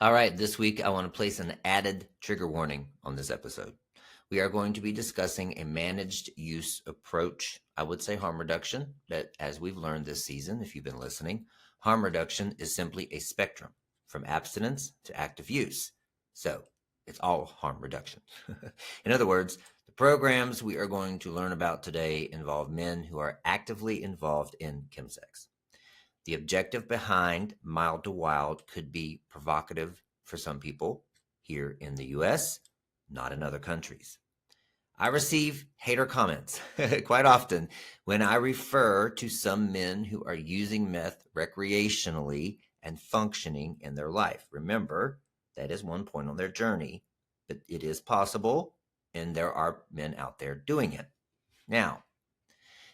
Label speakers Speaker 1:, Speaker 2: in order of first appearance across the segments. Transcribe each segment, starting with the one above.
Speaker 1: All right, this week I want to place an added trigger warning on this episode. We are going to be discussing a managed use approach. I would say harm reduction, but as we've learned this season, if you've been listening, harm reduction is simply a spectrum from abstinence to active use. So it's all harm reduction. In other words, the programs we are going to learn about today involve men who are actively involved in chemsex. The objective behind Mild to Wild could be provocative for some people here in the U.S., not in other countries. I receive hater comments quite often when I refer to some men who are using meth recreationally and functioning in their life. Remember, that is one point on their journey, but it is possible, and there are men out there doing it. Now,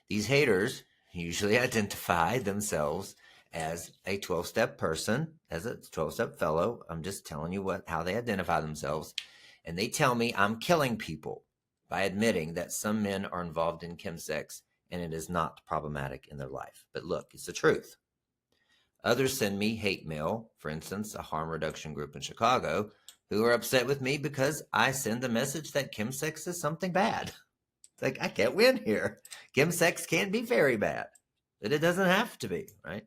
Speaker 1: these haters usually identify themselves as a 12-step person, as a 12-step fellow. I'm just telling you how they identify themselves. And they tell me I'm killing people by admitting that some men are involved in chemsex and it is not problematic in their life. But look, it's the truth. Others send me hate mail, for instance, a harm reduction group in Chicago, who are upset with me because I send the message that chemsex is something bad. It's like, I can't win here. Chemsex can be very bad, but it doesn't have to be, right?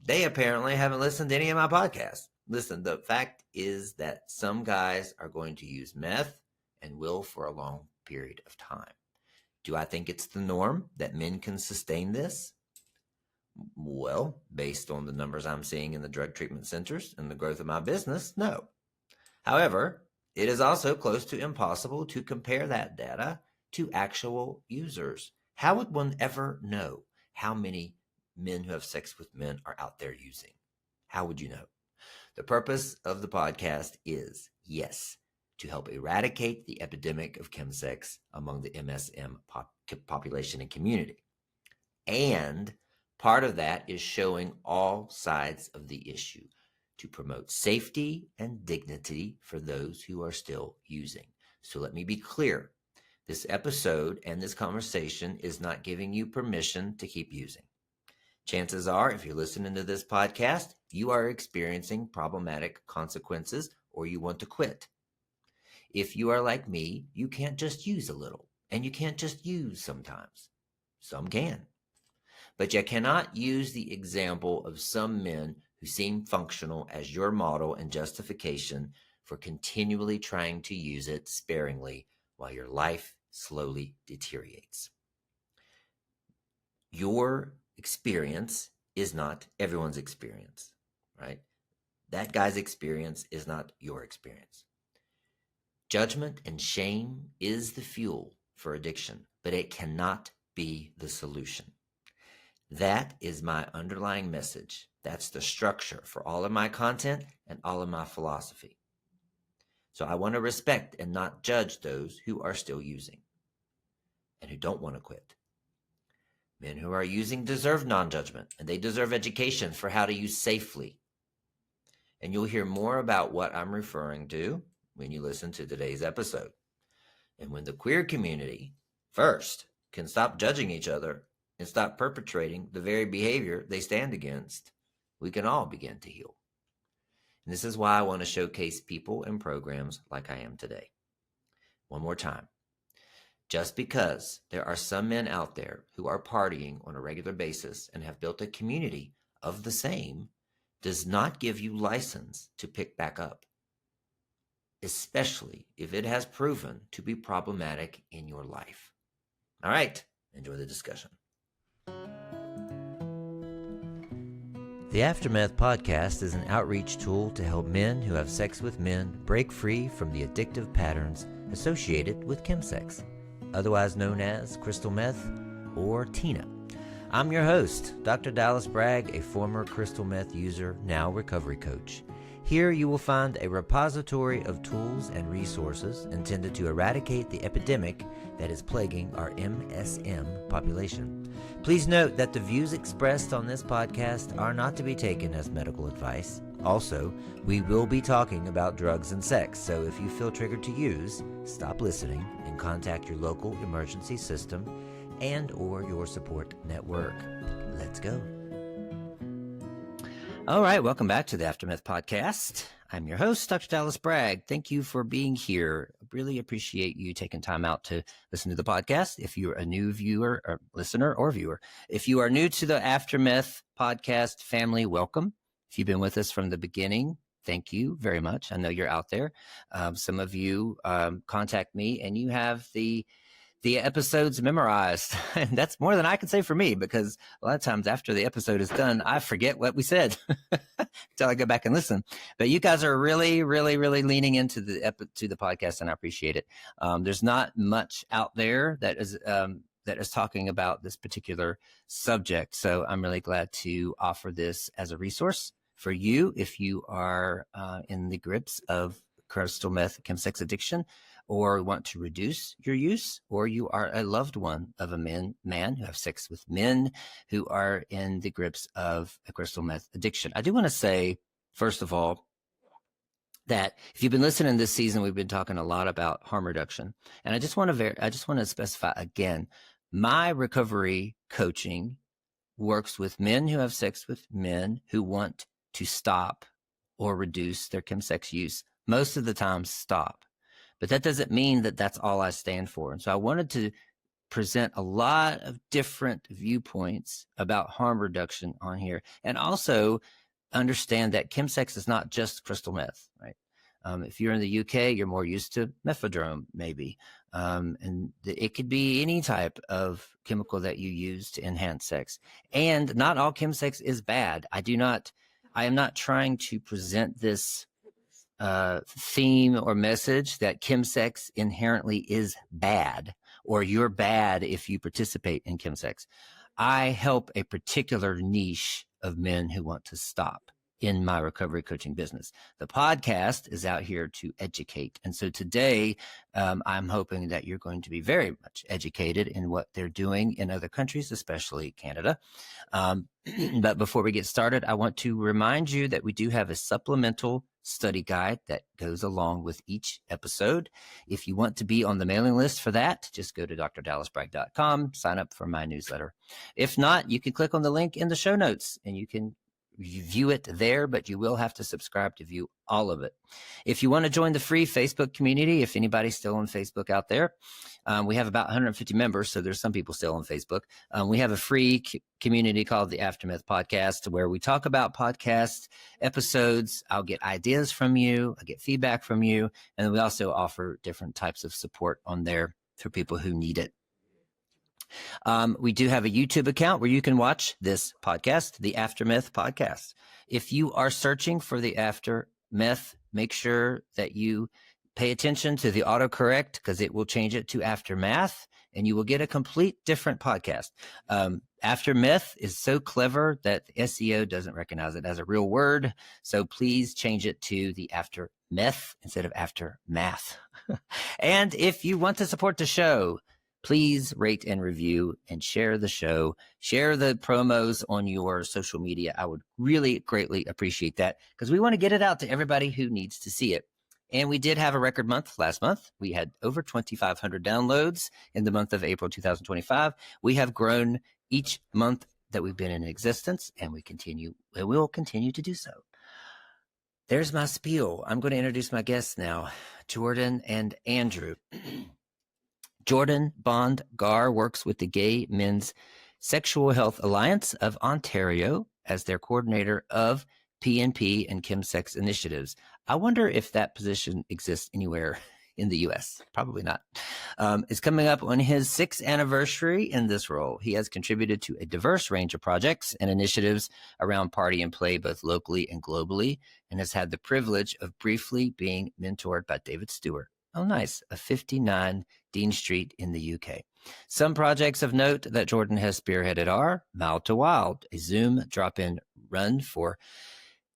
Speaker 1: They apparently haven't listened to any of my podcasts. Listen, the fact is that some guys are going to use meth and will for a long period of time. Do I think it's the norm that men can sustain this? Well, based on the numbers I'm seeing in the drug treatment centers and the growth of my business, no. However, it is also close to impossible to compare that data to actual users. How would one ever know how many men who have sex with men are out there using? How would you know? The purpose of the podcast is, yes, to help eradicate the epidemic of chemsex among the MSM population and community. And part of that is showing all sides of the issue to promote safety and dignity for those who are still using. So let me be clear. This episode and this conversation is not giving you permission to keep using. Chances are, if you're listening to this podcast, you are experiencing problematic consequences or you want to quit. If you are like me, you can't just use a little, and you can't just use sometimes. Some can. But you cannot use the example of some men who seem functional as your model and justification for continually trying to use it sparingly while your life slowly deteriorates. Your experience is not everyone's experience, right? That guy's experience is not your experience. Judgment and shame is the fuel for addiction, but it cannot be the solution. That is my underlying message. That's the structure for all of my content and all of my philosophy. So I want to respect and not judge those who are still using and who don't want to quit. Men who are using deserve non-judgment, and they deserve education for how to use safely. And you'll hear more about what I'm referring to when you listen to today's episode. And when the queer community, first, can stop judging each other and stop perpetrating the very behavior they stand against, we can all begin to heal. And this is why I want to showcase people and programs like I am today. One more time. Just because there are some men out there who are partying on a regular basis and have built a community of the same does not give you license to pick back up, especially if it has proven to be problematic in your life. All right, enjoy the discussion. The Aftermath podcast is an outreach tool to help men who have sex with men break free from the addictive patterns associated with chemsex, otherwise known as crystal meth or TINA. I'm your host, Dr. Dallas Bragg, a former crystal meth user, now recovery coach. Here you will find a repository of tools and resources intended to eradicate the epidemic that is plaguing our MSM population. Please note that the views expressed on this podcast are not to be taken as medical advice. Also, we will be talking about drugs and sex, so if you feel triggered to use, stop listening and contact your local emergency system and or your support network. Let's go. All right, welcome back to the Aftermath Podcast. I'm your host, Dr. Dallas Bragg. Thank you for being here. I really appreciate you taking time out to listen to the podcast. If you're a new viewer or listener or viewer, if you are new to the Aftermath Podcast family, welcome. If you've been with us from the beginning, thank you very much. I know you're out there. Some of you contact me and you have the episodes memorized. And that's more than I can say for me, because a lot of times after the episode is done, I forget what we said until I go back and listen. But you guys are really, really, really leaning into the podcast, and I appreciate it. There's not much out there that is talking about this particular subject. So I'm really glad to offer this as a resource for you if you are in the grips of crystal meth chemsex addiction, or want to reduce your use, or you are a loved one of a man who have sex with men who are in the grips of a crystal meth addiction. I do want to say, first of all, that if you've been listening this season, we've been talking a lot about harm reduction. And I just want to specify again, my recovery coaching works with men who have sex with men who want to stop or reduce their chemsex use. Most of the time, stop. But that doesn't mean that that's all I stand for. And so I wanted to present a lot of different viewpoints about harm reduction on here, and also understand that chemsex is not just crystal meth, right? If you're in the UK, you're more used to methadone, maybe. And it could be any type of chemical that you use to enhance sex. And not all chemsex is bad. I am not trying to present this theme or message that chemsex inherently is bad, or you're bad if you participate in chemsex. I help a particular niche of men who want to stop in my recovery coaching business. The podcast is out here to educate. And so today, I'm hoping that you're going to be very much educated in what they're doing in other countries, especially Canada. But before we get started, I want to remind you that we do have a supplemental study guide that goes along with each episode. If you want to be on the mailing list for that, just go to drdallasbragg.com, sign up for my newsletter. If not, you can click on the link in the show notes and you can view it there, but you will have to subscribe to view all of it. If you want to join the free Facebook community, if anybody's still on Facebook out there, we have about 150 members, so there's some people still on Facebook. We have a free community called the Aftermath Podcast, where we talk about podcast episodes. I'll get ideas from you, I get feedback from you, and we also offer different types of support on there for people who need it. We do have a YouTube account where you can watch this podcast, the Aftermath Podcast. If you are searching for the Aftermath, make sure that you pay attention to the autocorrect, because it will change it to Aftermath, and you will get a complete different podcast. Aftermath is so clever that the SEO doesn't recognize it as a real word. So please change it to the Aftermath instead of Aftermath. And if you want to support the show, please rate and review and share the show. Share the promos on your social media. I would really greatly appreciate that, because we want to get it out to everybody who needs to see it. And we did have a record month last month. We had over 2,500 downloads in the month of April 2025. We have grown each month that we've been in existence, and we will continue to do so. There's my spiel. I'm going to introduce my guests now, Jordan and Andrew. Jordan Bond-Gar works with the Gay Men's Sexual Health Alliance of Ontario as their coordinator of PnP and Chemsex Initiatives. I wonder if that position exists anywhere in the U.S. Probably not. It's coming up on his 6th anniversary in this role. He has contributed to a diverse range of projects and initiatives around party and play, both locally and globally, and has had the privilege of briefly being mentored by David Stewart. Oh, nice. Of 59 Dean Street in the UK. Some projects of note that Jordan has spearheaded are Mild to Wild, a Zoom drop-in run for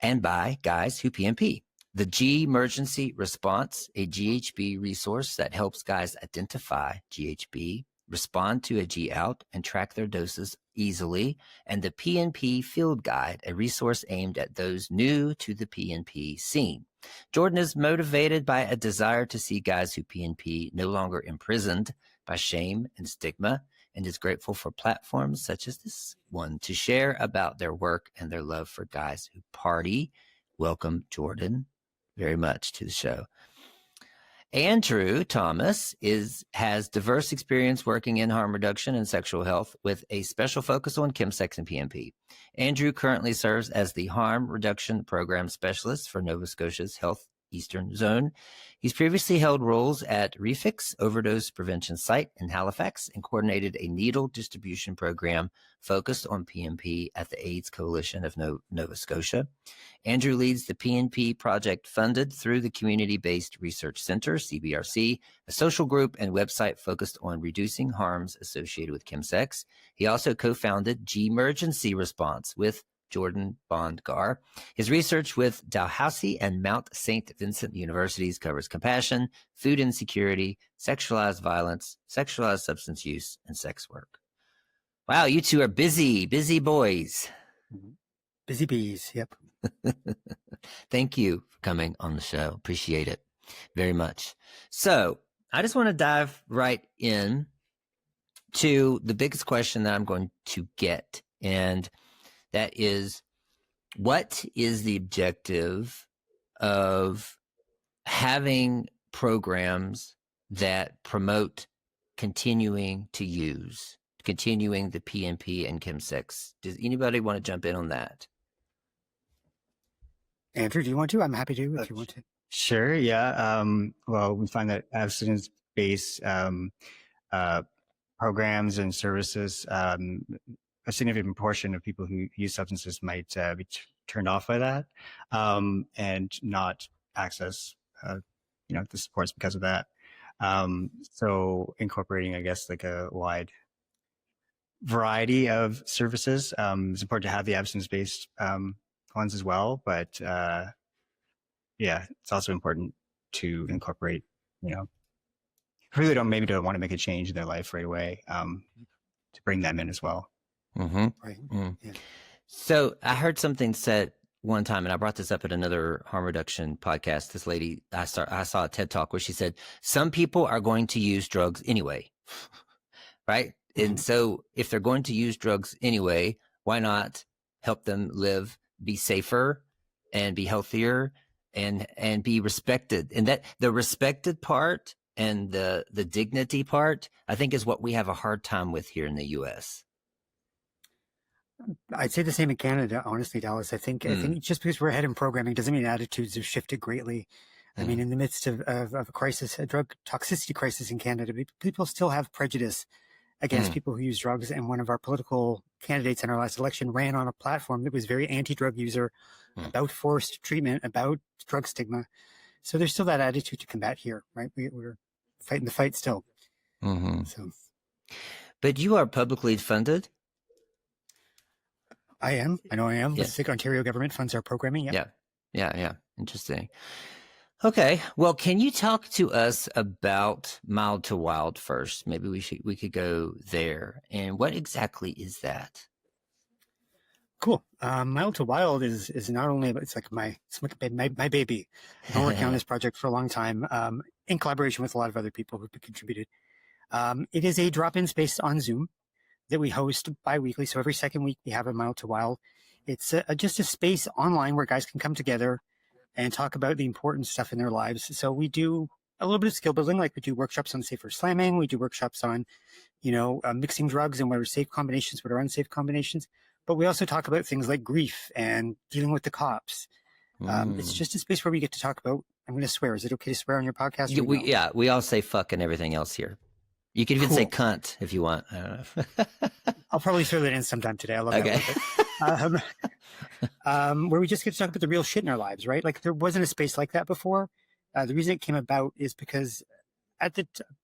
Speaker 1: and by guys who PnP. The G Emergency Response, a GHB resource that helps guys identify GHB, respond to a G out, and track their doses easily. And the PnP Field Guide, a resource aimed at those new to the PnP scene. Jordan is motivated by a desire to see guys who PnP no longer imprisoned by shame and stigma, and is grateful for platforms such as this one to share about their work and their love for guys who party. Welcome, Jordan, very much to the show. Andrew Thomas has diverse experience working in harm reduction and sexual health with a special focus on chemsex and PnP. Andrew currently serves as the Harm Reduction Program Specialist for Nova Scotia's Health Eastern Zone. He's previously held roles at Refix Overdose Prevention Site in Halifax and coordinated a needle distribution program focused on PnP at the AIDS Coalition of Nova Scotia. Andrew leads the PnP Project funded through the Community-Based Research Center, CBRC, a social group and website focused on reducing harms associated with chemsex. He also co-founded G-Emergency Response with Jordan Bond-Gar. His research with Dalhousie and Mount St. Vincent Universities covers compassion, food insecurity, sexualized violence, sexualized substance use, and sex work. Wow, you two are busy boys.
Speaker 2: Busy bees, yep.
Speaker 1: Thank you for coming on the show. Appreciate it very much. So I just want to dive right in to the biggest question that I'm going to get, and that is, what is the objective of having programs that promote continuing the PnP and chemsex? Does anybody want to jump in on that?
Speaker 2: Andrew, do you want to? I'm happy to if you want to.
Speaker 3: Sure, yeah. Well, we find that abstinence-based programs and services, a significant proportion of people who use substances might be turned off by that and not access, the supports because of that. So incorporating, I guess, like a wide variety of services. It's important to have the abstinence-based ones as well, but it's also important to incorporate, who maybe don't want to make a change in their life right away, to bring them in as well.
Speaker 1: Mm-hmm.
Speaker 2: Right.
Speaker 1: Mm-hmm.
Speaker 2: Yeah.
Speaker 1: So I heard something said one time, and I brought this up at another harm reduction podcast. This lady, I saw a TED Talk where she said, some people are going to use drugs anyway, right?
Speaker 2: Mm-hmm.
Speaker 1: And so if they're going to use drugs anyway, why not help them live, be safer, and be healthier, and be respected? And that the respected part and the dignity part, I think, is what we have a hard time with here in the U.S.
Speaker 2: I'd say the same in Canada, honestly, Dallas. I think just because we're ahead in programming doesn't mean attitudes have shifted greatly. I mean, in the midst of a crisis, a drug toxicity crisis in Canada, people still have prejudice against people who use drugs. And one of our political candidates in our last election ran on a platform that was very anti-drug user, about forced treatment, about drug stigma. So there's still that attitude to combat here, right? We're fighting the fight still.
Speaker 1: Mm-hmm.
Speaker 2: So,
Speaker 1: but you are publicly funded.
Speaker 2: I am. I know I am.
Speaker 1: Yes.
Speaker 2: The Ontario government funds our programming. Yep.
Speaker 1: Yeah. Interesting. Okay. Well, can you talk to us about Mild to Wild first? Maybe we could go there. And what exactly is that?
Speaker 2: Cool. Mild to Wild is not only, it's like my baby. I've been working on this project for a long time, in collaboration with a lot of other people who've contributed. It is a drop-in space on Zoom that we host bi-weekly. So every second week we have a Mild to Wild. It's just a space online where guys can come together and talk about the important stuff in their lives. So we do a little bit of skill building, like we do workshops on safer slamming. We do workshops on, mixing drugs and what are safe combinations, what are unsafe combinations. But we also talk about things like grief and dealing with the cops. It's just a space where we get to talk about, I'm going to swear. Is it okay to swear on your podcast?
Speaker 1: We all say fuck and everything else here. You can even say cunt if you want. I don't know.
Speaker 2: I'll probably throw that in sometime today. I love that. Where we just get to talk about the real shit in our lives, right? Like there wasn't a space like that before. The reason it came about is because I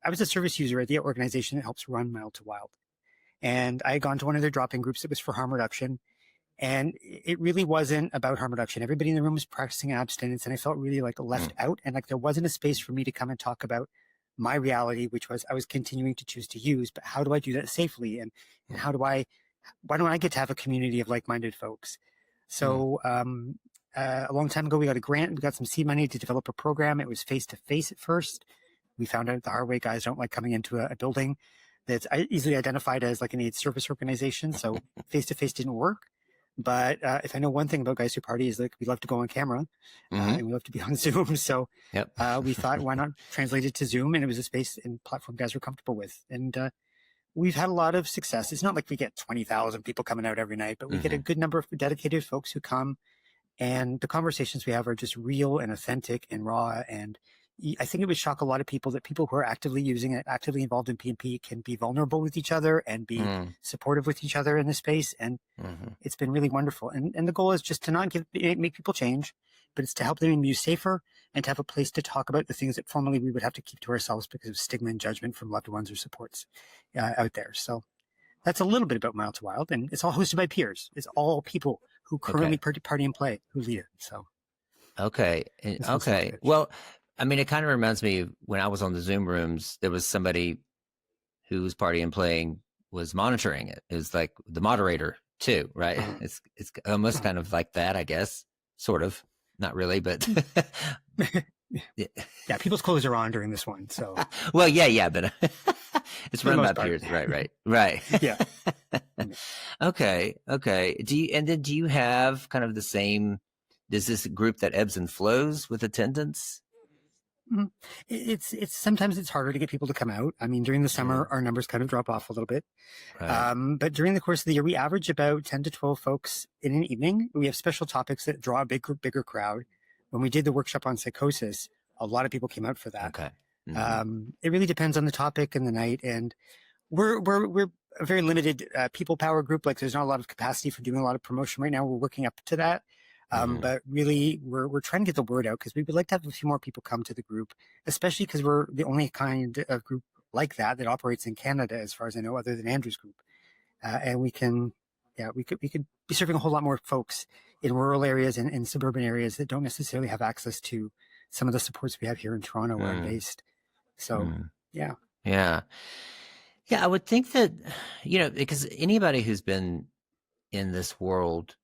Speaker 2: was a service user at the organization that helps run Mild to Wild. And I had gone to one of their drop-in groups that was for harm reduction. And it really wasn't about harm reduction. Everybody in the room was practicing abstinence, and I felt really like left out. And like there wasn't a space for me to come and talk about my reality, which was I was continuing to choose to use, but how do I do that safely? And why don't I get to have a community of like-minded folks? So a long time ago, we got a grant. We got some seed money to develop a program. It was face-to-face at first. We found out the hard way guys don't like coming into a building. that's easily identified as like an AIDS service organization. So face-to-face didn't work. But if I know one thing about Guys Who Party is like we love to go on camera and we love to be on Zoom. So
Speaker 1: Yep.
Speaker 2: we thought, why not translate it to Zoom? And it was a space and platform guys were comfortable with. And we've had a lot of success. It's not like we get 20,000 people coming out every night, but we get a good number of dedicated folks who come. And the conversations we have are just real and authentic and raw. And I think it would shock a lot of people that people who are actively using it, actively involved in PnP, can be vulnerable with each other and be supportive with each other in this space. And it's been really wonderful. And the goal is just to not make people change, but it's to help them be safer and to have a place to talk about the things that formerly we would have to keep to ourselves because of stigma and judgment from loved ones or supports out there. So that's a little bit about Mild to Wild, and it's all hosted by peers. It's all people who currently party and play who lead it. So
Speaker 1: okay. Well, I mean, it kind of reminds me of when I was on the Zoom rooms, there was somebody who was partying and playing was monitoring it. It was like the moderator too, right? It's almost kind of like that, I guess. Sort of. Not really, but
Speaker 2: yeah, people's clothes are on during this one. So
Speaker 1: well, yeah, but it's run by peers, right.
Speaker 2: Yeah.
Speaker 1: Okay. Do you have kind of the same? Is this a group that ebbs and flows with attendance?
Speaker 2: It's sometimes it's harder to get people to come out. I mean, during the summer, our numbers kind of drop off a little bit. Right. But during the course of the year, we average about 10 to 12 folks in an evening. We have special topics that draw a bigger crowd. When we did the workshop on psychosis, a lot of people came out for that. Okay. It really depends on the topic and the night. And we're a very limited people power group. Like there's not a lot of capacity for doing a lot of promotion right now. We're working up to that. But really, we're trying to get the word out because we would like to have a few more people come to the group, especially because we're the only kind of group like that operates in Canada, as far as I know, other than Andrew's group. And we could be serving a whole lot more folks in rural areas and in suburban areas that don't necessarily have access to some of the supports we have here in Toronto where I'm based. So, yeah. I would think that, because anybody who's been in this world,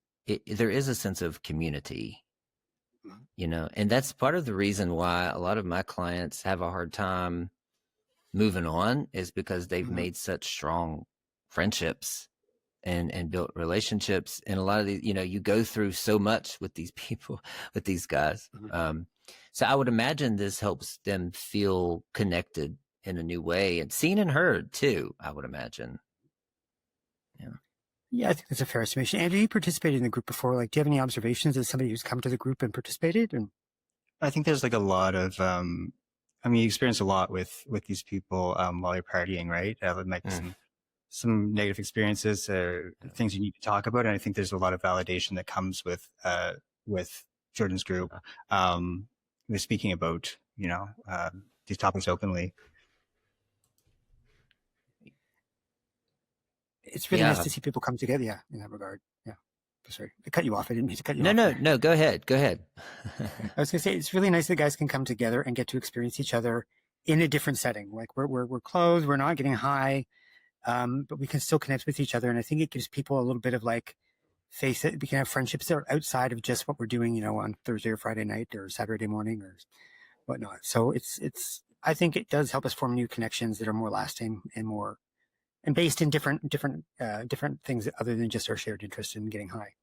Speaker 2: there is a sense of community, and that's part of the reason why a lot of my clients have a hard time moving on is because they've made such strong friendships and built relationships. And a lot of these, you go through so much with these people, with these guys. So I would imagine this helps them feel connected in a new way and seen and heard too, I would imagine. Yeah, I think that's a fair estimation. Andrew, you participated in the group before. Like, do you have any observations as somebody who's come to the group and participated? And
Speaker 3: I think there's like a lot of, you experience a lot with these people while you're partying, right? It might be some negative experiences or things you need to talk about. And I think there's a lot of validation that comes with Jordan's group. We're speaking about, these topics openly.
Speaker 2: It's really nice to see people come together, in that regard. Yeah. Sorry, I cut you off. I didn't mean to cut you off.
Speaker 1: No, go ahead.
Speaker 2: I was going to say, it's really nice that guys can come together and get to experience each other in a different setting. Like we're close, we're not getting high, but we can still connect with each other. And I think it gives people a little bit of like faith that we can have friendships that are outside of just what we're doing, on Thursday or Friday night or Saturday morning or whatnot. So I think it does help us form new connections that are more lasting and based in different things other than just our shared interest in getting high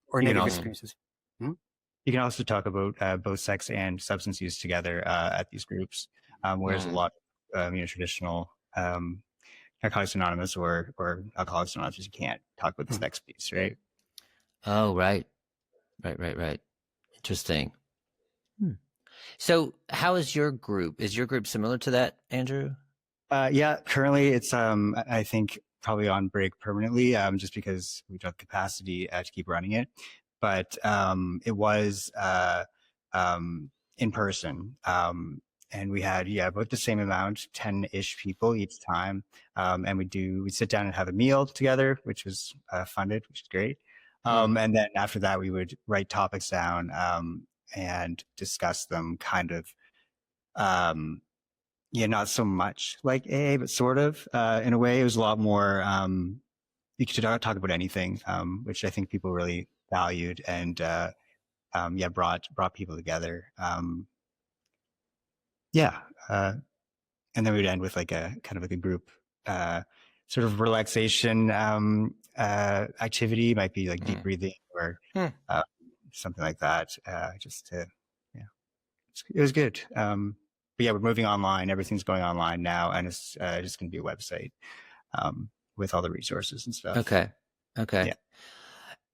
Speaker 2: or negative experiences.
Speaker 3: You can also talk about both sex and substance use together at these groups, whereas a lot of traditional Narcotics Anonymous or Alcoholics Anonymous, you can't talk about the sex piece, right?
Speaker 1: Oh, right. Interesting. So how is your group? Is your group similar to that, Andrew?
Speaker 3: Yeah, currently it's, I think probably on break permanently, just because we don't have capacity to keep running it. But it was in person. And we had, about the same amount, 10-ish people each time. And we'd sit down and have a meal together, which was funded, which is great. And then after that, we would write topics down and discuss them kind of, not so much like AA, but sort of in a way. It was a lot more, you could talk about anything, which I think people really valued and brought people together. And then we would end with like a kind of like a group sort of relaxation activity. It might be like deep breathing or something like that. Just to, yeah, it was good. But yeah, we're moving online. Everything's going online now, and it's just going to be a website with all the resources and stuff.
Speaker 1: Okay.
Speaker 3: Yeah.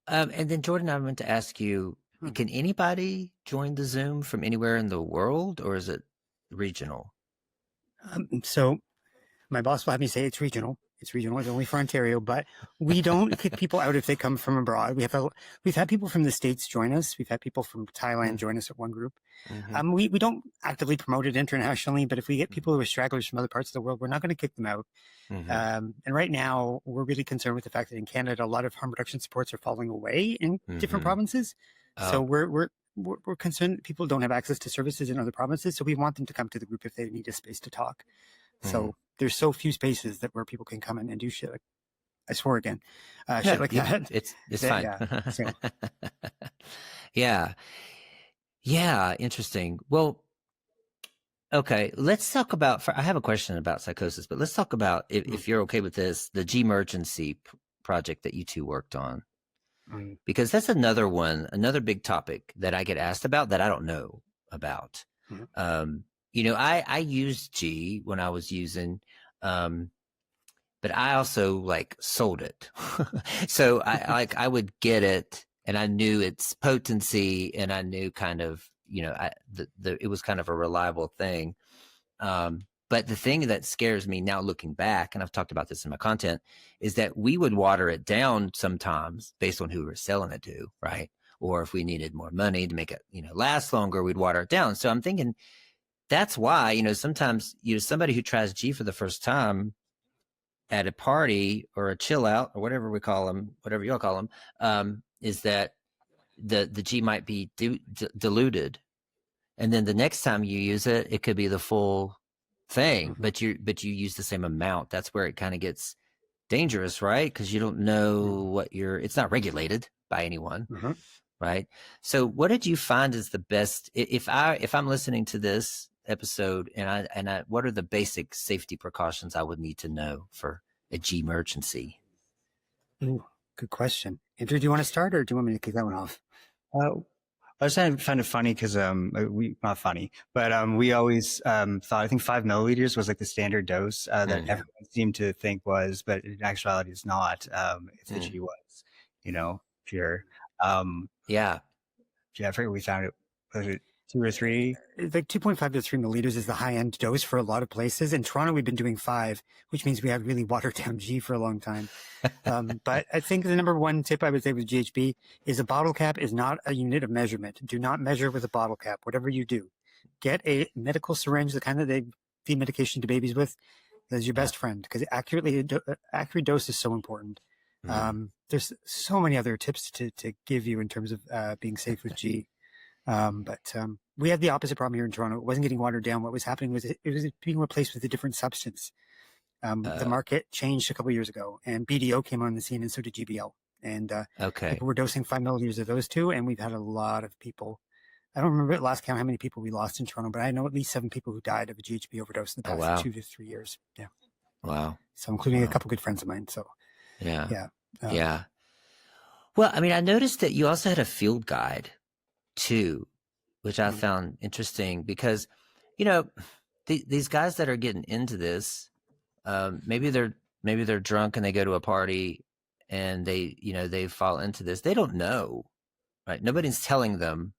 Speaker 1: And then Jordan, I meant to ask you, can anybody join the Zoom from anywhere in the world, or is it regional?
Speaker 2: So my boss will have me say it's regional. It's regional. It's only for Ontario, but we don't kick people out if they come from abroad. We've had people from the States join us. We've had people from Thailand join us at one group. We don't actively promote it internationally, but if we get people who are stragglers from other parts of the world, we're not going to kick them out. And right now, we're really concerned with the fact that in Canada, a lot of harm reduction supports are falling away in different provinces. So we're concerned that people don't have access to services in other provinces. So we want them to come to the group if they need a space to talk. So there's so few spaces that where people can come in and do shit. Like, I swore again, shit like that.
Speaker 1: It's fine.
Speaker 2: Yeah. So.
Speaker 1: Yeah. Interesting. Well, okay. Let's talk about. I have a question about psychosis, but let's talk about if you're okay with this, the G-mergency project that you two worked on, because that's another big topic that I get asked about that I don't know about. I used G when I was using, but I also like sold it. So I would get it and I knew its potency and I knew kind of, it was kind of a reliable thing. But the thing that scares me now looking back, and I've talked about this in my content, is that we would water it down sometimes based on who we were selling it to, right? Or if we needed more money to make it, last longer, we'd water it down. So I'm thinking, that's why, sometimes, somebody who tries G for the first time at a party or a chill out or whatever we call them, whatever y'all call them, is that the G might be diluted. And then the next time you use it, it could be the full thing, but you use the same amount. That's where it kind of gets dangerous, right? Because you don't know it's not regulated by anyone. Right. So what did you find is the best, if I'm listening to this episode and I what are the basic safety precautions I would need to know for a G-mergency?
Speaker 2: Ooh, good question. Andrew, do you want to start or do you want me to kick that one off?
Speaker 3: I was trying to find it funny because not funny, but we always thought, I think 5 milliliters was like the standard dose that everyone seemed to think was, but in actuality it's not. If the G was, pure.
Speaker 2: Yeah,
Speaker 3: I forget we found it. Was it 2 or 3?
Speaker 2: Like 2.5 to 3 milliliters is the high end dose for a lot of places. In Toronto, we've been doing 5, which means we had really watered down G for a long time. But I think the number one tip I would say with GHB is a bottle cap is not a unit of measurement. Do not measure with a bottle cap. Whatever you do, get a medical syringe, the kind that they feed medication to babies with. That's your best friend, because accurate dose is so important. There's so many other tips to give you in terms of being safe with G. But we had the opposite problem here in Toronto. It wasn't getting watered down. What was happening was it was being replaced with a different substance. The market changed a couple of years ago, and BDO came on the scene, and so did GBL. And people were dosing 5 milliliters of those two, and we've had a lot of people. I don't remember at last count how many people we lost in Toronto, but I know at least 7 people who died of a GHB overdose in the past 2 to 3 years. Yeah.
Speaker 1: Wow.
Speaker 2: So including a couple good friends of mine. So
Speaker 1: yeah. Well, I mean, I noticed that you also had a field guide too, which I found interesting because, these guys that are getting into this, maybe they're drunk and they go to a party and they fall into this. They don't know, right? Nobody's telling them,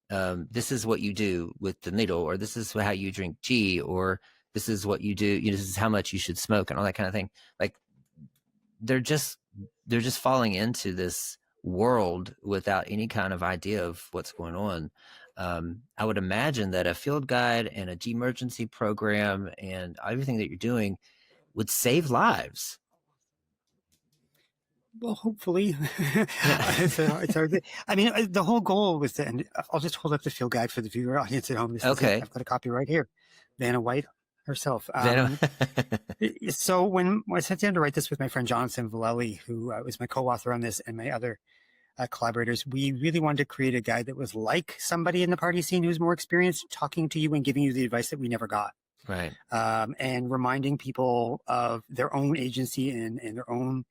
Speaker 1: this is what you do with the needle, or this is how you drink G, or this is what you do. This is how much you should smoke and all that kind of thing. Like they're just falling into this world without any kind of idea of what's going on. I would imagine that a field guide and a G-mergency program and everything that you're doing would save lives.
Speaker 2: Well, hopefully. It's hard. I mean, the whole goal was to, and I'll just hold up the field guide for the viewer audience at home. This is it. I've got a copy right here. Vanna White herself. So when I sat down to write this with my friend Jonathan Vallely, who was my co-author on this, and my other collaborators, we really wanted to create a guide that was like somebody in the party scene who's more experienced talking to you and giving you the advice that we never got.
Speaker 1: Right.
Speaker 2: and reminding people of their own agency and their own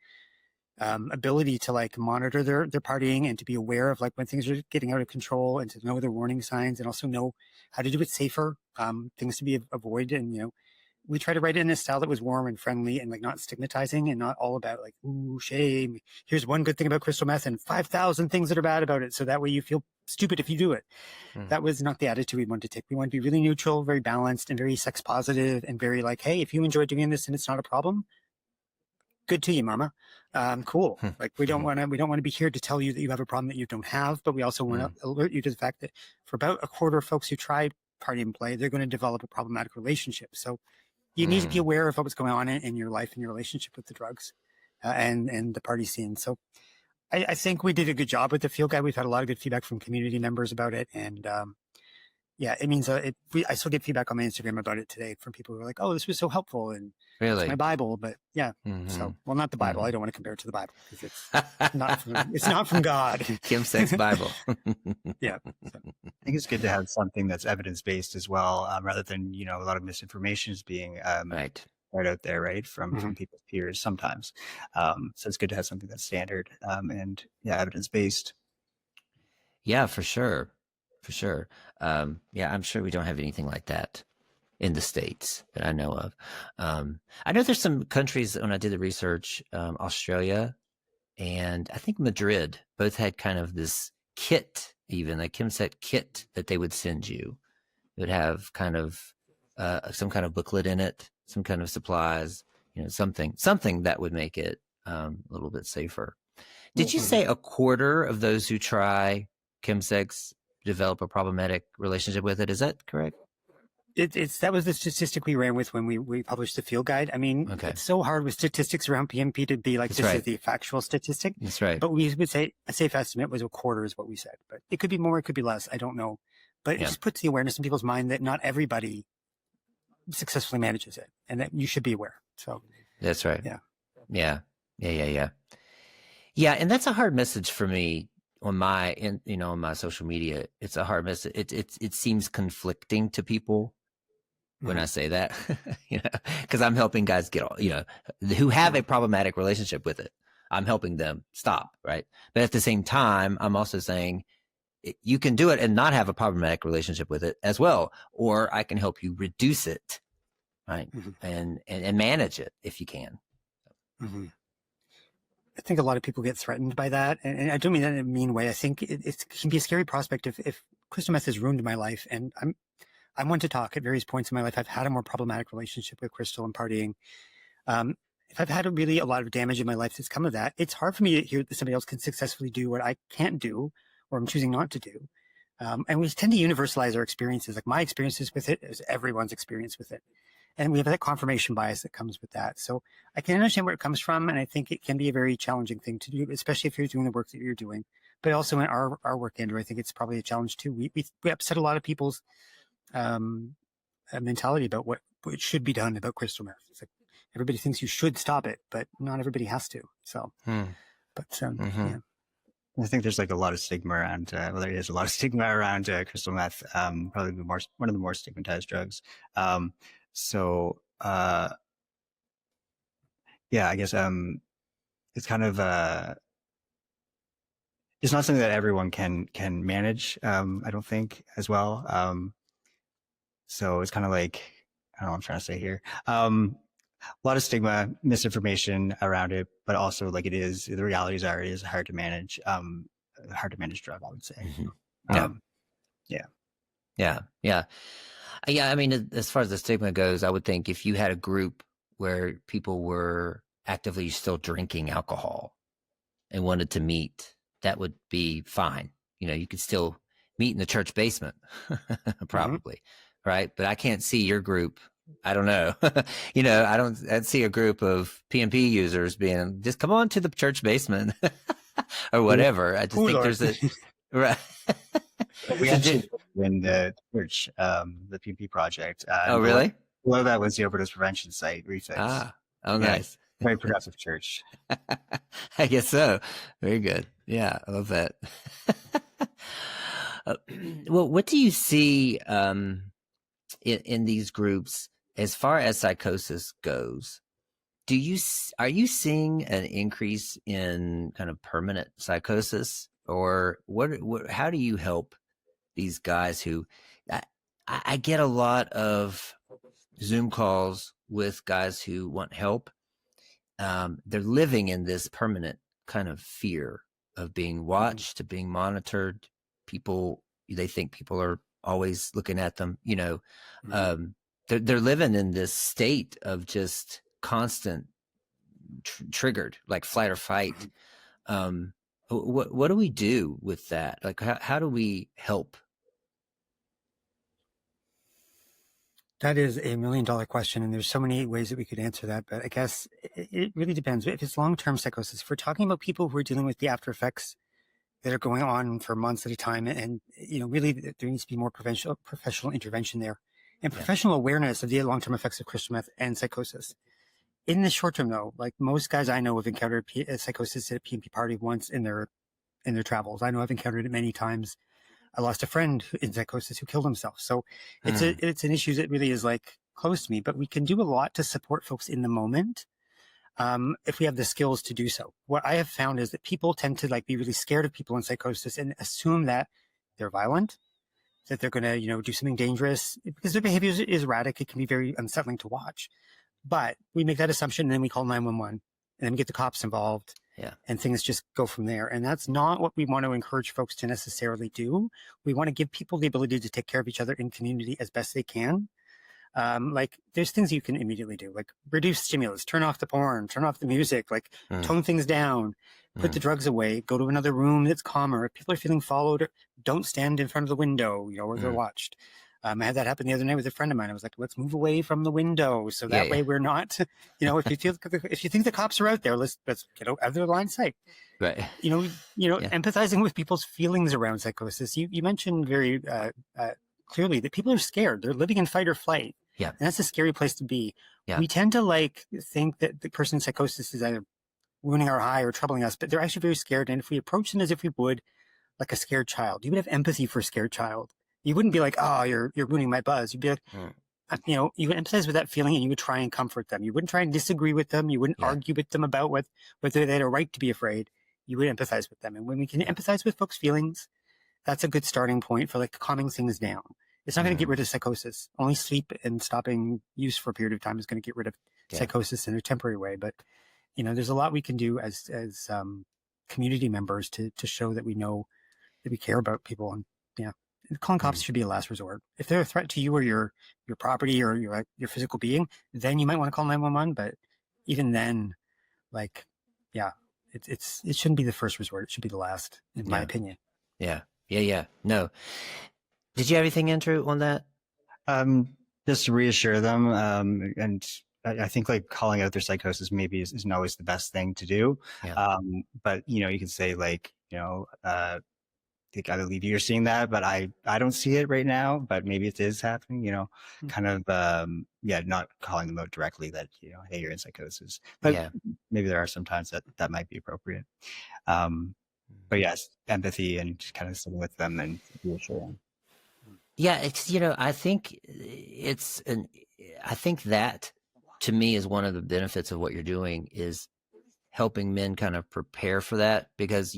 Speaker 2: ability to like monitor their partying and to be aware of like when things are getting out of control and to know their warning signs and also know how to do it safer, things to be avoided. And, you know, we try to write it in a style that was warm and friendly and like not stigmatizing and not all about like, ooh, shame. Here's one good thing about crystal meth and 5,000 things that are bad about it. So that way you feel stupid if you do it. That was not the attitude we wanted to take. We want to be really neutral, very balanced and very sex positive and very like, hey, if you enjoy doing this and it's not a problem, good to you, mama. Cool. Like we don't want to be here to tell you that you have a problem that you don't have, but we also want to alert you to the fact that for about a quarter of folks who try party and play, they're going to develop a problematic relationship. So you need to be aware of what's going on in your life and your relationship with the drugs and the party scene. So I think we did a good job with the field guide. We've had a lot of good feedback from community members about it. And yeah, it means I still get feedback on my Instagram about it today from people who are like, oh, this was so helpful. And
Speaker 1: Really?
Speaker 2: it's my Bible. But yeah, so, well, not the Bible. I don't want to compare it to the Bible because it's not from God.
Speaker 1: Chemsex Bible.
Speaker 2: Yeah. So.
Speaker 3: I think it's good to have something that's evidence-based as well, rather than, you know, a lot of misinformation is being
Speaker 1: Right.
Speaker 3: right out there, right, from people's peers sometimes. So it's good to have something that's standard and evidence-based.
Speaker 1: Yeah, for sure. For sure. Yeah, I'm sure we don't have anything like that in the States that I know of. I know there's some countries when I did the research, Australia and I think Madrid both had kind of this kit, even a Chemsex kit that they would send you. It would have kind of some kind of booklet in it, some kind of supplies, you know, something that would make it a little bit safer. Did you say a quarter of those who try Chemsex develop a problematic relationship with it? Is that correct?
Speaker 2: That was the statistic we ran with when we published the field guide. I mean, It's so hard with statistics around PnP to be like, this is the factual statistic.
Speaker 1: That's right.
Speaker 2: But we would say a safe estimate was a quarter is what we said, but it could be more, it could be less. I don't know. But it just puts the awareness in people's mind that not everybody successfully manages it and that you should be aware. So
Speaker 1: that's right.
Speaker 2: Yeah.
Speaker 1: Yeah. And that's a hard message for me on my, on my social media. It's a hard message. It seems conflicting to people when I say that, you know, because I'm helping guys get, you know, who have a problematic relationship with it. I'm helping them stop, right? But at the same time, I'm also saying you can do it and not have a problematic relationship with it as well, or I can help you reduce it, right? And manage it if you can.
Speaker 2: I think a lot of people get threatened by that, and I don't mean that in a mean way. I think it can be a scary prospect if crystal meth has ruined my life, and I'm one to talk at various points in my life. I've had a more problematic relationship with crystal and partying. If I've had a lot of damage in my life that's come of that, it's hard for me to hear that somebody else can successfully do what I can't do or I'm choosing not to do. And we tend to universalize our experiences. Like my experiences with it is everyone's experience with it. And we have that confirmation bias that comes with that. So I can understand where it comes from. And I think it can be a very challenging thing to do, especially if you're doing the work that you're doing. But also in our work, Andrew, I think it's probably a challenge too. We upset a lot of people's mentality about what should be done about crystal meth. It's like everybody thinks you should stop it, but not everybody has to. So, yeah.
Speaker 3: I think there's like a lot of stigma around, there is a lot of stigma around crystal meth, probably one of the more stigmatized drugs. I guess it's kind of it's not something that everyone can manage, I don't think, as well. So it's kind of like, I don't know what I'm trying to say here. A lot of stigma, misinformation around it, but also like the realities are, it is hard to manage drug, I would say.
Speaker 1: Yeah. I mean, as far as the stigma goes, I would think if you had a group where people were actively still drinking alcohol and wanted to meet, that would be fine. You know, you could still meet in the church basement, probably, right? But I can't see your group. I don't know. You know, I'd see a group of PnP users being, just come on to the church basement or whatever. I just think there's a, right.
Speaker 3: We actually in the church, the PnP Project.
Speaker 1: Oh, really?
Speaker 3: Below that was the overdose prevention site, Refix.
Speaker 1: Nice.
Speaker 3: Very progressive church.
Speaker 1: I guess so. Very good. Yeah, I love that. Well, what do you see in these groups as far as psychosis goes, are you seeing an increase in kind of permanent psychosis, or how do you help these guys who I get a lot of Zoom calls with guys who want help. They're living in this permanent kind of fear of being watched, of being monitored. They think people are always looking at them, they're living in this state of just constant triggered, like flight or fight. What do we do with that? Like, how do we help?
Speaker 2: That is $1 million question, and there's so many ways that we could answer that. But I guess it really depends. If it's long-term psychosis, if we're talking about people who are dealing with the after effects that are going on for months at a time, and really there needs to be more professional intervention there, and professional awareness of the long-term effects of crystal meth and psychosis. In the short term, though, like most guys I know have encountered psychosis at a PnP party once in their travels. I know I've encountered it many times. I lost a friend in psychosis who killed himself. So it's an issue that really is like close to me, but we can do a lot to support folks in the moment. If we have the skills to do so. What I have found is that people tend to like be really scared of people in psychosis and assume that they're violent, that they're going to, do something dangerous, because their behavior is erratic. It can be very unsettling to watch, but we make that assumption and then we call 911 and then we get the cops involved.
Speaker 1: Yeah.
Speaker 2: And things just go from there. And that's not what we want to encourage folks to necessarily do. We want to give people the ability to take care of each other in community as best they can. Like there's things you can immediately do, like reduce stimulus, turn off the porn, turn off the music, like tone things down, put the drugs away, go to another room that's calmer. If people are feeling followed, don't stand in front of the window, where they're watched. I had that happen the other night with a friend of mine. I was like, let's move away from the window. So that way we're not, if you think the cops are out there, let's get out of their line of sight.
Speaker 1: Right.
Speaker 2: Empathizing with people's feelings around psychosis. You mentioned very clearly that people are scared. They're living in fight or flight.
Speaker 1: Yeah.
Speaker 2: And that's a scary place to be.
Speaker 1: Yeah.
Speaker 2: We tend to think that the person in psychosis is either ruining our high or troubling us, but they're actually very scared. And if we approach them as if we would like a scared child, you would have empathy for a scared child. You wouldn't be like, oh, you're ruining my buzz. You'd be like, you would empathize with that feeling and you would try and comfort them. You wouldn't try and disagree with them. You wouldn't argue with them about whether they had a right to be afraid. You would empathize with them. And when we can empathize with folks' feelings, that's a good starting point for calming things down. It's not going to get rid of psychosis. Only sleep and stopping use for a period of time is going to get rid of psychosis in a temporary way. But, there's a lot we can do as community members to show that we know that we care about people. And calling cops should be a last resort. If they're a threat to you or your property or your physical being, then you might want to call 911. But even then, it shouldn't be the first resort. It should be the last, in my opinion.
Speaker 1: Yeah. No. Did you have anything, Andrew, on that?
Speaker 3: Just to reassure them, and I think calling out their psychosis maybe isn't always the best thing to do.
Speaker 1: Yeah.
Speaker 3: But you can say they gotta leave you're seeing that, but I don't see it right now, but maybe it is happening, kind of, not calling them out directly that, hey, you're in psychosis, but maybe there are some times that might be appropriate. But yes, empathy and just kind of sitting with them and reassuring.
Speaker 1: Yeah. It's, I think that to me is one of the benefits of what you're doing is helping men kind of prepare for that, because,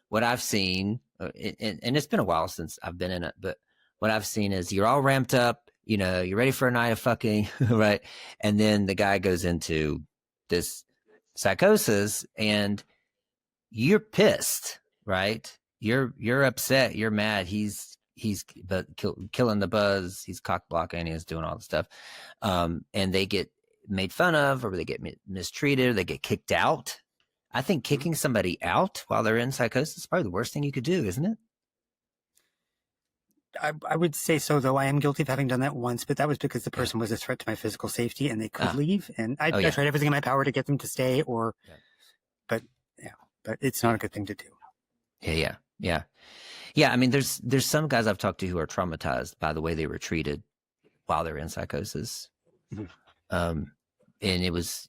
Speaker 1: what I've seen, and it's been a while since I've been in it, but what I've seen is you're all ramped up, you're ready for a night of fucking, right? And then the guy goes into this psychosis and you're pissed, right? You're upset, you're mad. He's killing the buzz, he's cock blocking, he's doing all the stuff. And they get made fun of, or they get mistreated, or they get kicked out. I think kicking somebody out while they're in psychosis is probably the worst thing you could do, isn't it?
Speaker 2: I would say so, though. I am guilty of having done that once, but that was because the person was a threat to my physical safety and they could leave. And I tried everything in my power to get them to stay, but it's not a good thing to do.
Speaker 1: Yeah. I mean, there's some guys I've talked to who are traumatized by the way they were treated while they're in psychosis. And it was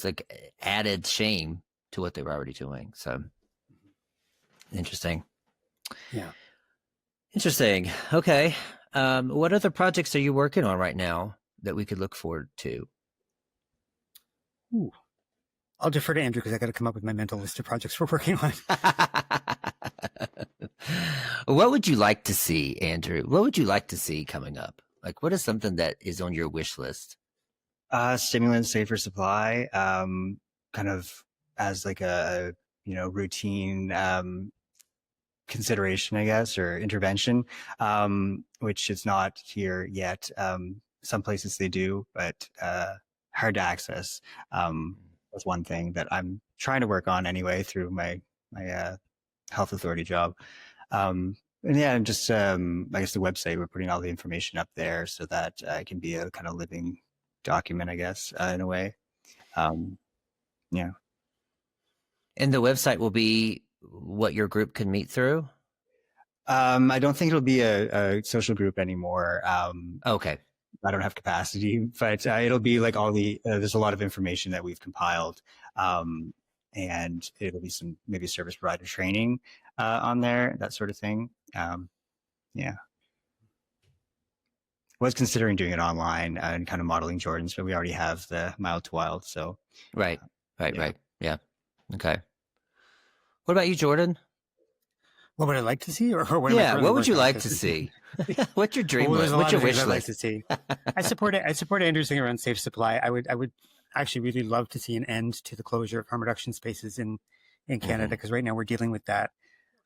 Speaker 1: like added shame to what they were already doing. So interesting.
Speaker 2: Yeah.
Speaker 1: Interesting. Okay. What other projects are you working on right now that we could look forward to?
Speaker 2: Ooh. I'll defer to Andrew because I got to come up with my mental list of projects we're working on.
Speaker 1: What would you like to see, Andrew? What would you like to see coming up? Like, what is something that is on your wish list?
Speaker 3: Stimulant safer supply, kind of as like a routine consideration, I guess, or intervention, which is not here yet. Some places they do, but hard to access. That's one thing that I'm trying to work on anyway through my health authority job. And yeah, just I guess the website, we're putting all the information up there so that it can be a kind of living document, I guess, in a way. Yeah.
Speaker 1: And the website will be what your group can meet through?
Speaker 3: I don't think it'll be a social group anymore.
Speaker 1: Okay.
Speaker 3: I don't have capacity, but it'll be like all the, there's a lot of information that we've compiled. And it'll be some maybe service provider training on there, that sort of thing. Yeah. Was considering doing it online and kind of modeling Jordan's, but we already have the Mild to Wild. So
Speaker 1: Right.
Speaker 3: yeah.
Speaker 1: Right. Yeah. Okay. What about you, Jordan?
Speaker 2: What would I like to see, or what?
Speaker 1: Yeah. What would you like to see? What's your dream
Speaker 2: Well, there's
Speaker 1: list?
Speaker 2: a
Speaker 1: What's
Speaker 2: lot
Speaker 1: your
Speaker 2: of things
Speaker 1: wish
Speaker 2: I'd like
Speaker 1: list?
Speaker 2: to see. I support Andrew's thing around safe supply. I would actually really love to see an end to the closure of harm reduction spaces in Canada, because right now we're dealing with that,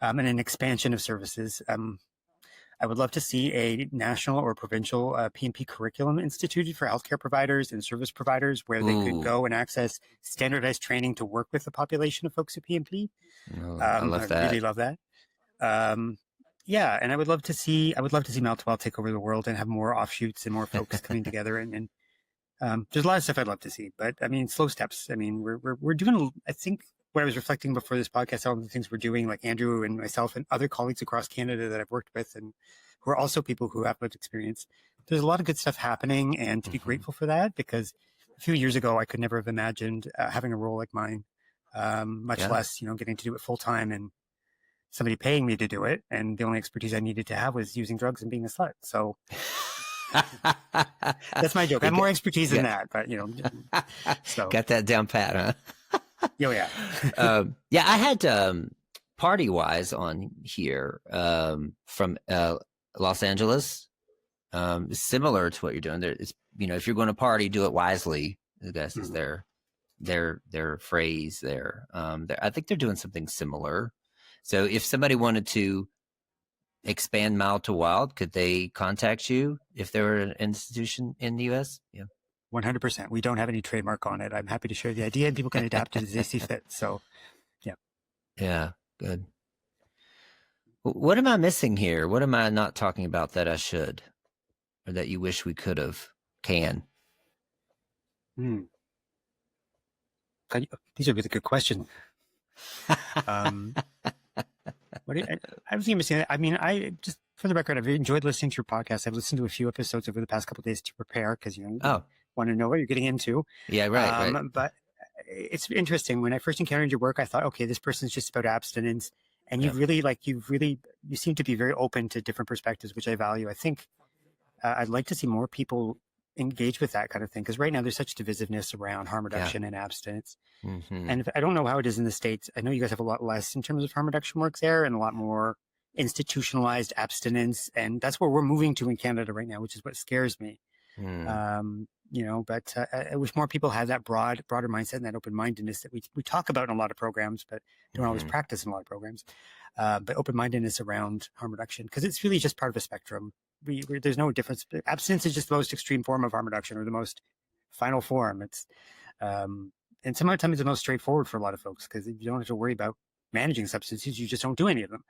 Speaker 2: and an expansion of services. I would love to see a national or provincial PnP curriculum instituted for healthcare providers and service providers, where they could
Speaker 1: Ooh.
Speaker 2: go and access standardized training to work with the population of folks at PnP.
Speaker 1: Oh, I love that.
Speaker 2: Really love that. Yeah, and I would love to see Maltwell take over the world and have more offshoots and more folks coming together. And there's a lot of stuff I'd love to see, but I mean, slow steps. I mean, we're doing. I think when I was reflecting before this podcast, all of the things we're doing, like Andrew and myself and other colleagues across Canada that I've worked with, and who are also people who have lived experience. There's a lot of good stuff happening, and to be grateful for that, because a few years ago I could never have imagined having a role like mine, much less getting to do it full time and somebody paying me to do it. And the only expertise I needed to have was using drugs and being a slut. So that's my joke. I have more expertise than that, but so
Speaker 1: got that down pat, huh?
Speaker 2: Oh yeah.
Speaker 1: Yeah, I had Party Wise on here from Los Angeles. Similar to what you're doing there. It's, if you're going to party, do it wisely, I guess is their phrase there. I think they're doing something similar. So if somebody wanted to expand Mild to Wild, could they contact you if they were an institution in the U.S.? Yeah.
Speaker 2: 100%. We don't have any trademark on it. I'm happy to share the idea, and people can adapt it as they see fit. So, yeah.
Speaker 1: Yeah, good. What am I missing here? What am I not talking about that I should, or that you wish we could have?
Speaker 2: These are really good questions. I was missing. I mean, I just, for the record, I've enjoyed listening to your podcast. I've listened to a few episodes over the past couple of days to prepare, because want to know what you're getting into.
Speaker 1: Yeah, right.
Speaker 2: But it's interesting. When I first encountered your work, I thought, okay, this person's just about abstinence, and you seem to be very open to different perspectives, which I value. I think I'd like to see more people engage with that kind of thing, because right now there's such divisiveness around harm reduction and abstinence. And I don't know how it is in the States. I know you guys have a lot less in terms of harm reduction work there, and a lot more institutionalized abstinence, and that's where we're moving to in Canada right now, which is what scares me. But I wish more people had that broader mindset and that open-mindedness that we talk about in a lot of programs, but don't always practice in a lot of programs. But open-mindedness around harm reduction, because it's really just part of a spectrum. There's no difference. Abstinence is just the most extreme form of harm reduction, or the most final form. It's and sometimes the most straightforward for a lot of folks, because you don't have to worry about managing substances. You just don't do any of them.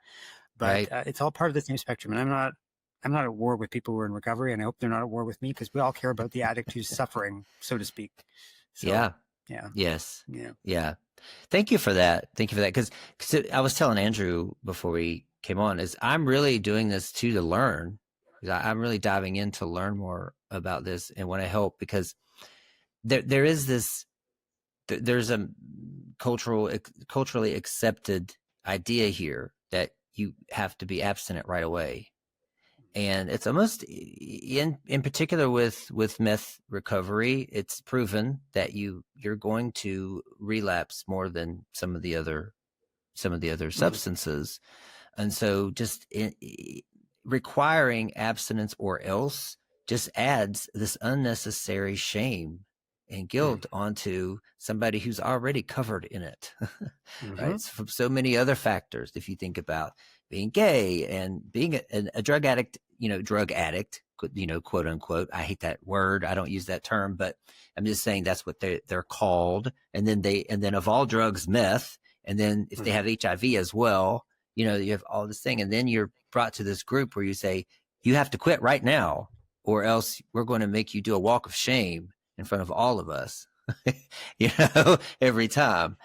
Speaker 2: But it's all part of the same spectrum. And I'm not at war with people who are in recovery, and I hope they're not at war with me, because we all care about the addict who's suffering, so to speak. So,
Speaker 1: Yeah. Thank you for that. Because I was telling Andrew before we came on, is I'm really doing this to learn. I'm really diving in to learn more about this and want to help, because there is this, there's a culturally accepted idea here that you have to be abstinent right away. And it's almost in particular with meth recovery, it's proven that you're going to relapse more than some of the other substances. And so just requiring abstinence or else just adds this unnecessary shame and guilt onto somebody who's already covered in it. Right? It's from so many other factors. If you think about being gay and being a drug addict, quote unquote. I hate that word. I don't use that term, but I'm just saying that's what they're called. And then of all drugs, meth. And then if they have HIV as well, you have all this thing. And then you're brought to this group where you say, you have to quit right now, or else we're going to make you do a walk of shame in front of all of us, every time.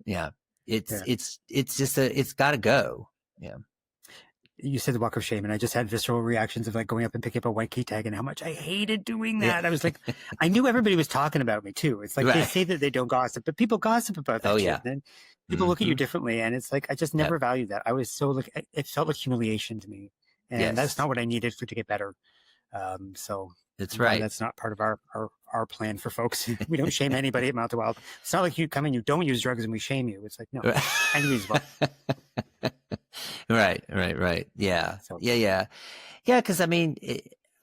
Speaker 1: Yeah. It's just it's got to go. Yeah.
Speaker 2: You said the walk of shame, and I just had visceral reactions of like going up and picking up a white key tag and how much I hated doing that. I was like, I knew everybody was talking about me too. It's like they say that they don't gossip, but people gossip about that. And then people look at you differently, and it's like I just never valued that. I was so like it felt like humiliation to me, and that's not what I needed to get better. So
Speaker 1: that's right.
Speaker 2: That's not part of our plan for folks. We don't shame anybody at Mount Wild. It's not like you come in, you don't use drugs, and we shame you. It's like no, I use drugs.
Speaker 1: Right. Yeah. Yeah. Because I mean,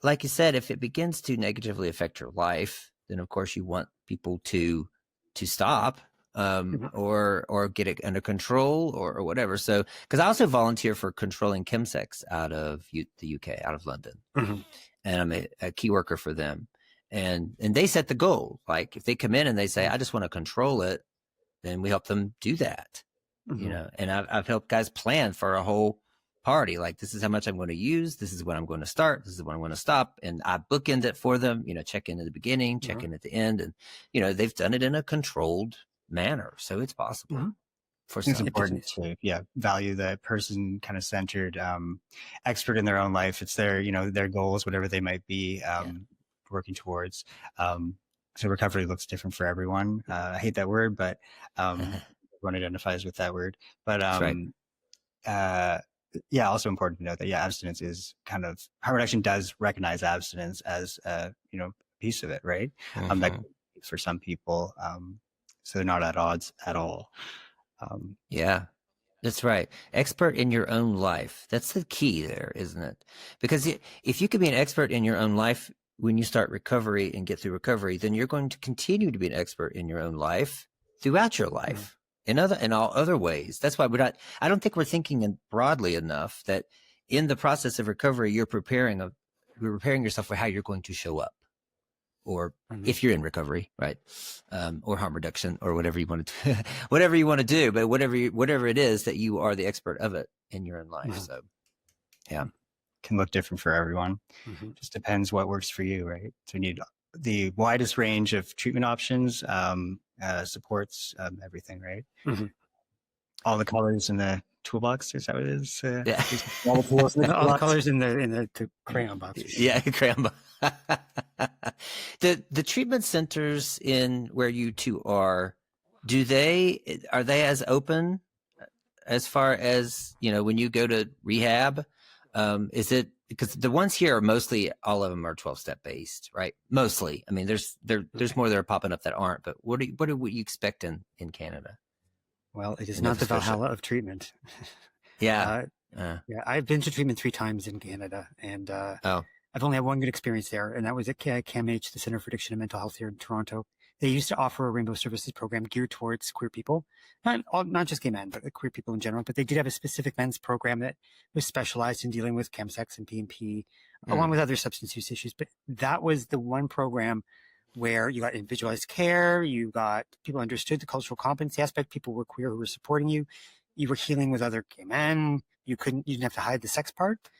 Speaker 1: like you said, if it begins to negatively affect your life, then of course you want people to stop, or get it under control or whatever. So, because I also volunteer for Controlling Chemsex out of the UK, out of London, and I'm a key worker for them. And they set the goal. Like if they come in and they say, I just want to control it, then we help them do that. And I've helped guys plan for a whole party. Like, this is how much I'm going to use. This is when I'm going to start. This is when I'm going to stop. And I bookend it for them, check in at the beginning, check in at the end. And, they've done it in a controlled manner. So it's possible for some.
Speaker 3: It's important to, value the person kind of centered, expert in their own life. It's their, their goals, whatever they might be, working towards. So recovery looks different for everyone. I hate that word, but, everyone identifies with that word, but also important to note that abstinence is kind of, harm reduction does recognize abstinence as a piece of it, right? That for some people, so they're not at odds at all.
Speaker 1: That's right. Expert in your own life. That's the key there, isn't it? Because if you can be an expert in your own life when you start recovery and get through recovery, then you're going to continue to be an expert in your own life throughout your life. In all other ways. That's why I don't think we're thinking broadly enough that in the process of recovery, you're preparing yourself for how you're going to show up, or if you're in recovery, right? Or harm reduction, or whatever you want to do, but whatever it is that you are the expert of it in your own life. So,
Speaker 3: can look different for everyone. Just depends what works for you, right? So you need the widest range of treatment options, supports, everything, right? All the colors in the toolbox, is that what it is?
Speaker 2: All the colors in the crayon box.
Speaker 1: Crayon box. The treatment centers in where you two are they as open as far as when you go to rehab? Is it, because the ones here are mostly, all of them are 12-step based, right? Mostly. I mean, there's more that are popping up that aren't, but what do you expect in Canada?
Speaker 2: Well, it is not the Valhalla of treatment. I've been to treatment 3 times in Canada, and I've only had one good experience there, and that was at CAMH, the Center for Addiction and Mental Health here in Toronto. They used to offer a rainbow services program geared towards queer people, not just gay men, but queer people in general. But they did have a specific men's program that was specialized in dealing with chemsex and PnP, along with other substance use issues. But that was the one program where you got individualized care, you got people understood the cultural competency aspect, people were queer who were supporting you, you were healing with other gay men, you didn't have to hide the sex part.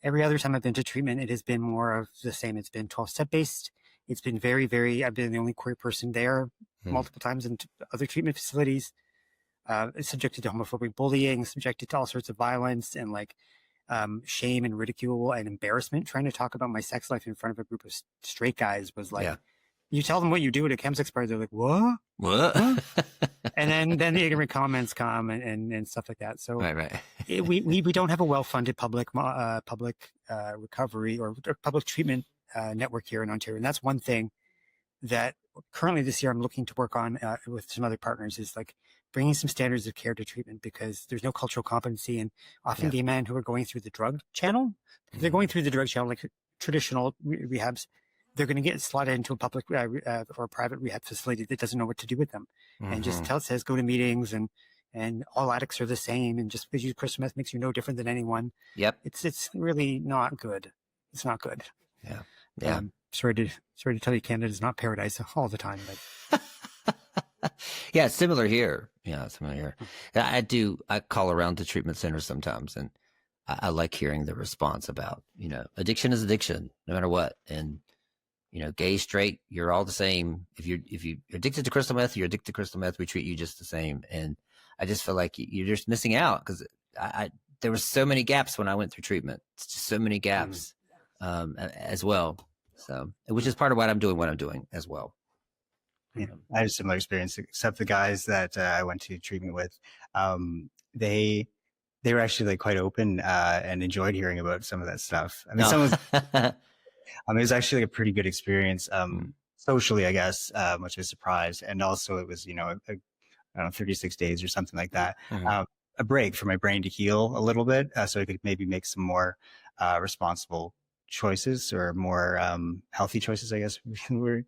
Speaker 2: Every other time I've been to treatment, it has been more of the same. It's been 12-step based. It's been very, very, I've been the only queer person there multiple times in other treatment facilities, subjected to homophobic bullying, subjected to all sorts of violence and shame and ridicule and embarrassment. Trying to talk about my sex life in front of a group of straight guys was You tell them what you do at a Chemsex party, they're like, what?
Speaker 1: What?
Speaker 2: And then the ignorant comments come and stuff like that. So
Speaker 1: Right.
Speaker 2: we don't have a well-funded public recovery or public treatment network here in Ontario. And that's one thing that currently this year I'm looking to work on with some other partners, is like bringing some standards of care to treatment, because there's no cultural competency. And often gay men who are going through the drug channel, if they're going through the drug channel, like traditional rehabs, they're going to get slotted into a public or private rehab facility that doesn't know what to do with them, and just says go to meetings and all addicts are the same, and just because you use crystal meth makes you no different than anyone.
Speaker 1: Yep.
Speaker 2: It's really not good. It's not good.
Speaker 1: Yeah.
Speaker 2: Sorry to tell you, Canada's not paradise all the time, but
Speaker 1: yeah, similar here. Yeah, similar here. I call around to treatment centers sometimes, and I like hearing the response about, addiction is addiction, no matter what. And, gay, straight, you're all the same. If you're addicted to crystal meth, you're addicted to crystal meth, we treat you just the same. And I just feel like you're just missing out, because there were so many gaps when I went through treatment. It's just so many gaps as well. So, which is part of what I'm doing as well.
Speaker 3: Yeah, I had a similar experience, except the guys that I went to treatment with, they were actually like quite open and enjoyed hearing about some of that stuff. I mean, it was actually a pretty good experience socially, I guess, which was a surprise. And also it was, I don't know, 36 days or something like that. A break for my brain to heal a little bit, so I could maybe make some more responsible choices, or more healthy choices, I guess would be the word.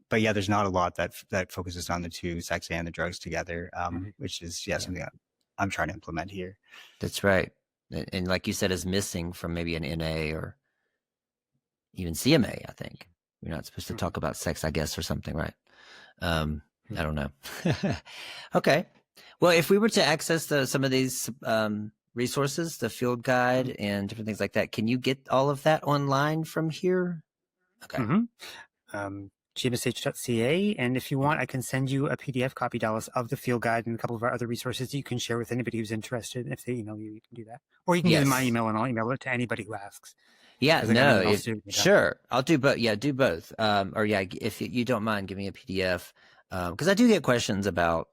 Speaker 3: But yeah, there's not a lot that focuses on the two, sex and the drugs together, which is something that I'm trying to implement here.
Speaker 1: That's right. And like you said, is missing from maybe an NA or even CMA, I think. You're not supposed to talk about sex, I guess, or something, right? I don't know. Okay. Well, if we were to access some of these resources, the field guide and different things like that, can you get all of that online from here? Okay.
Speaker 2: gmsh.ca, and if you want, I can send you a PDF copy, Dallas, of the field guide and a couple of our other resources that you can share with anybody who's interested. If they email you, you can do that. Or you can give them my email, and I'll email it to anybody who asks.
Speaker 1: Yeah, no, sure. I'll do both. Yeah, do both. If you don't mind, give me a PDF. Because I do get questions about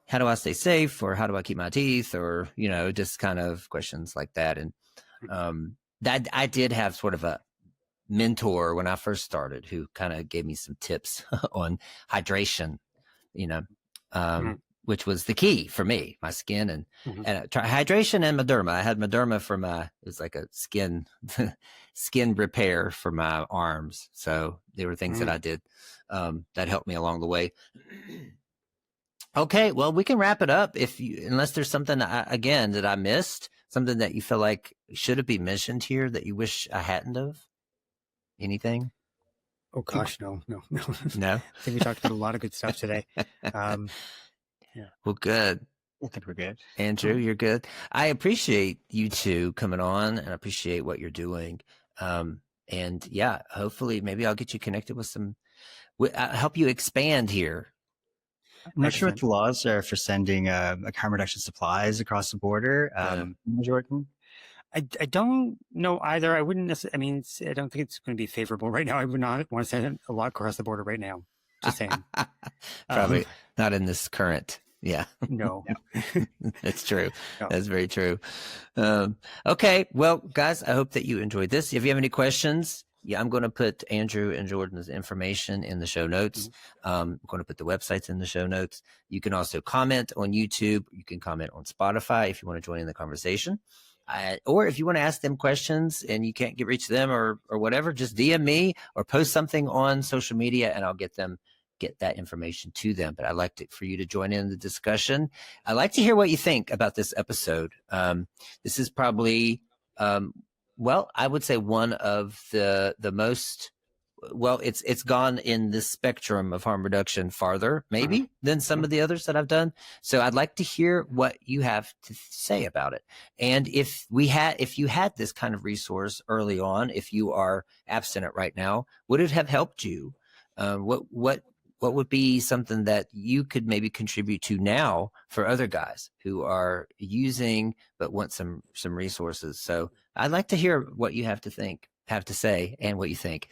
Speaker 1: how do I stay safe, or how do I keep my teeth, or, just kind of questions like that. And that I did have sort of a mentor when I first started who kind of gave me some tips on hydration, which was the key for me, my skin and hydration and Mederma. I had Mederma for it was like a skin repair for my arms. So there were things that I did that helped me along the way. Okay, well, we can wrap it up unless there's something again that I missed, something that you feel like should have been mentioned here that you wish I hadn't have. Anything?
Speaker 2: Oh gosh, no.
Speaker 1: No.
Speaker 2: I think we talked about a lot of good stuff today.
Speaker 1: Well, good.
Speaker 3: I think we're good.
Speaker 1: Andrew, you're good. I appreciate you two coming on, and I appreciate what you're doing. And yeah, hopefully maybe I'll get you connected with help you expand here.
Speaker 3: I'm not sure what the laws are for sending harm reduction supplies across the border. Jordan?
Speaker 2: I don't know either. I wouldn't necessarily, I don't think it's going to be favorable right now. I would not want to send a lot across the border right now. Just saying.
Speaker 1: Probably not in this current. Yeah.
Speaker 2: No.
Speaker 1: That's true.
Speaker 2: No.
Speaker 1: That's very true. Okay. Well, guys, I hope that you enjoyed this. If you have any questions, I'm going to put Andrew and Jordan's information in the show notes. I'm going to put the websites in the show notes. You can also comment on YouTube. You can comment on Spotify if you want to join in the conversation. Or if you want to ask them questions and you can't reach them or whatever, just DM me or post something on social media and I'll get that information to them. But I'd like for you to join in the discussion. I'd like to hear what you think about this episode. This is probably, I would say one of the most, it's gone in the spectrum of harm reduction farther, maybe, than some of the others that I've done. So I'd like to hear what you have to say about it. And if you had this kind of resource early on, if you are abstinent right now, would it have helped you? What would be something that you could maybe contribute to now for other guys who are using but want some resources? So I'd like to hear what you have to say and what you think.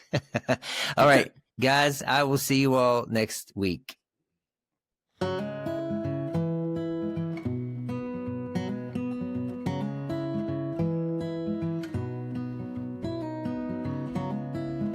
Speaker 1: All right. Guys, I will see you all next week.